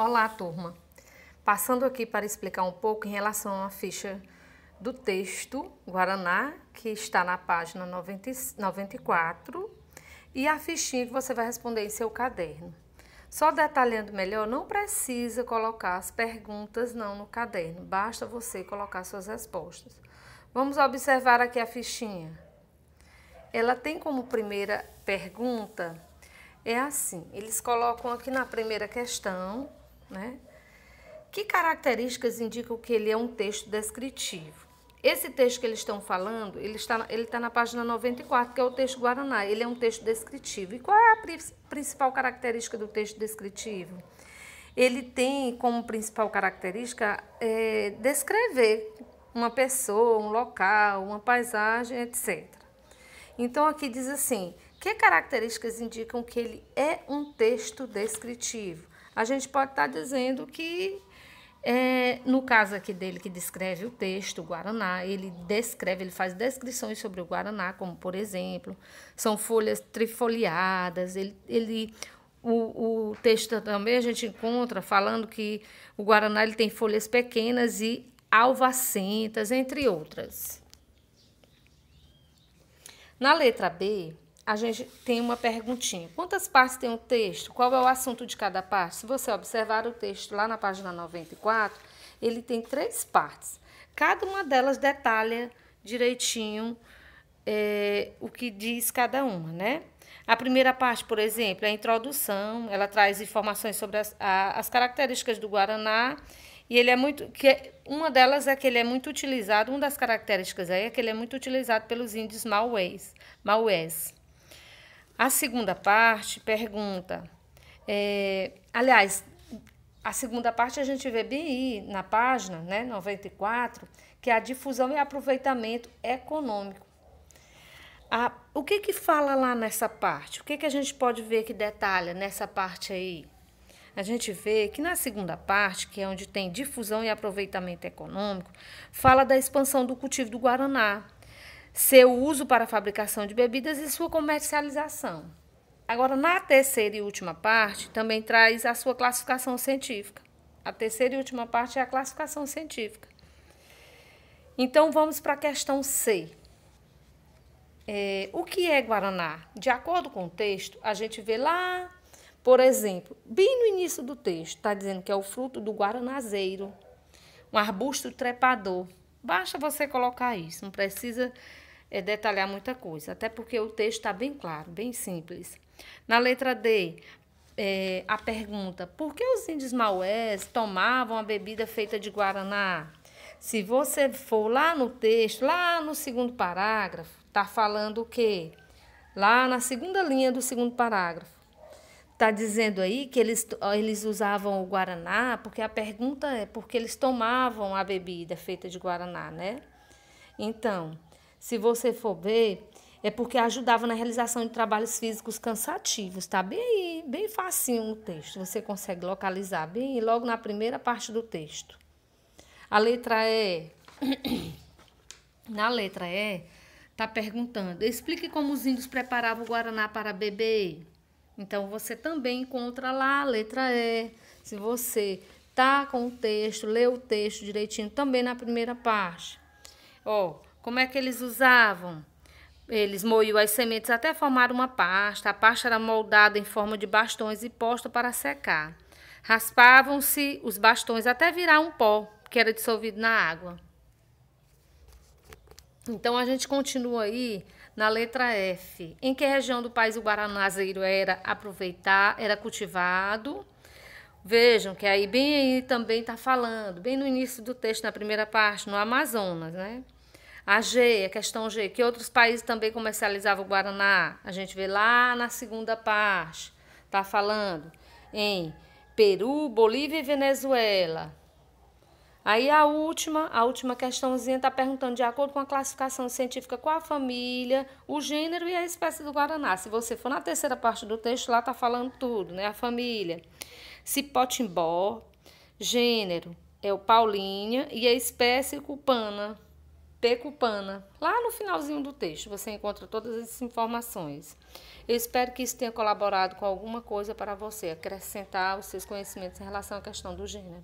Olá, turma! Passando aqui para explicar um pouco em relação à ficha do texto Guaraná, que está na página 94, e a fichinha que você vai responder em seu caderno. Só detalhando melhor, não precisa colocar as perguntas não no caderno, basta você colocar suas respostas. Vamos observar aqui a fichinha. Ela tem como primeira pergunta, é assim, eles colocam aqui na primeira questão, né? Que características indicam que ele é um texto descritivo? Esse texto que eles estão falando, ele está na página 94, que é o texto Guaraná. Ele é um texto descritivo. E qual é a principal característica do texto descritivo? Ele tem como principal característica descrever uma pessoa, um local, uma paisagem, etc. Então, aqui diz assim, que características indicam que ele é um texto descritivo? A gente pode estar dizendo que, no caso aqui dele, que descreve o texto, o Guaraná, ele faz descrições sobre o Guaraná, como, por exemplo, são folhas trifoliadas, o texto também a gente encontra falando que o Guaraná ele tem folhas pequenas e alvacentas, entre outras. Na letra B, a gente tem uma perguntinha. Quantas partes tem o texto? Qual é o assunto de cada parte? Se você observar o texto lá na página 94, ele tem 3 partes. Cada uma delas detalha direitinho o que diz cada uma, né? A primeira parte, por exemplo, é a introdução. Ela traz informações sobre as características do Guaraná. E ele é uma delas é que ele é muito utilizado, uma das características aí é que ele é muito utilizado pelos índios maués. A segunda parte pergunta, aliás, a segunda parte a gente vê bem aí na página, né, 94, que é a difusão e aproveitamento econômico. O que fala lá nessa parte? O que a gente pode ver que detalha nessa parte aí? A gente vê que na segunda parte, que é onde tem difusão e aproveitamento econômico, fala da expansão do cultivo do Guaraná, seu uso para a fabricação de bebidas e sua comercialização. Agora, na terceira e última parte, também traz a sua classificação científica. A terceira e última parte é a classificação científica. Então, vamos para a questão C. O que é Guaraná? De acordo com o texto, a gente vê lá, por exemplo, bem no início do texto, está dizendo que é o fruto do guaranazeiro, um arbusto trepador. Basta você colocar isso, não precisa detalhar muita coisa, até porque o texto está bem claro, bem simples. Na letra D, a pergunta, por que os índios maués tomavam a bebida feita de guaraná? Se você for lá no texto, lá no segundo parágrafo, está falando o quê? Lá na segunda linha do segundo parágrafo. Está dizendo aí que eles usavam o guaraná, porque a pergunta é porque eles tomavam a bebida feita de guaraná, né? Então, se você for ver, é porque ajudava na realização de trabalhos físicos cansativos. Está bem aí, bem facinho no texto. Você consegue localizar bem aí, logo na primeira parte do texto. A letra E. Na letra E, está perguntando, explique como os índios preparavam o guaraná para beber. Então, você também encontra lá a letra E. Se você tá com o texto, lê o texto direitinho, também na primeira parte. Como é que eles usavam? Eles moíam as sementes até formar uma pasta. A pasta era moldada em forma de bastões e posta para secar. Raspavam-se os bastões até virar um pó, que era dissolvido na água. Então, a gente continua aí na letra F. Em que região do país o guaranazeiro era cultivado? Vejam que aí bem aí também está falando, bem no início do texto, na primeira parte, no Amazonas, né? A G, a questão G, que outros países também comercializavam o guaraná? A gente vê lá na segunda parte, está falando em Peru, Bolívia e Venezuela. Aí a última questãozinha está perguntando, de acordo com a classificação científica, qual a família, o gênero e a espécie do guaraná. Se você for na terceira parte do texto, lá está falando tudo, né? A família, Cipotimbó, gênero é o Paulinha e a espécie Cupana. Tecupana. Lá no finalzinho do texto você encontra todas essas informações. Eu espero que isso tenha colaborado com alguma coisa para você, acrescentar os seus conhecimentos em relação à questão do gênero.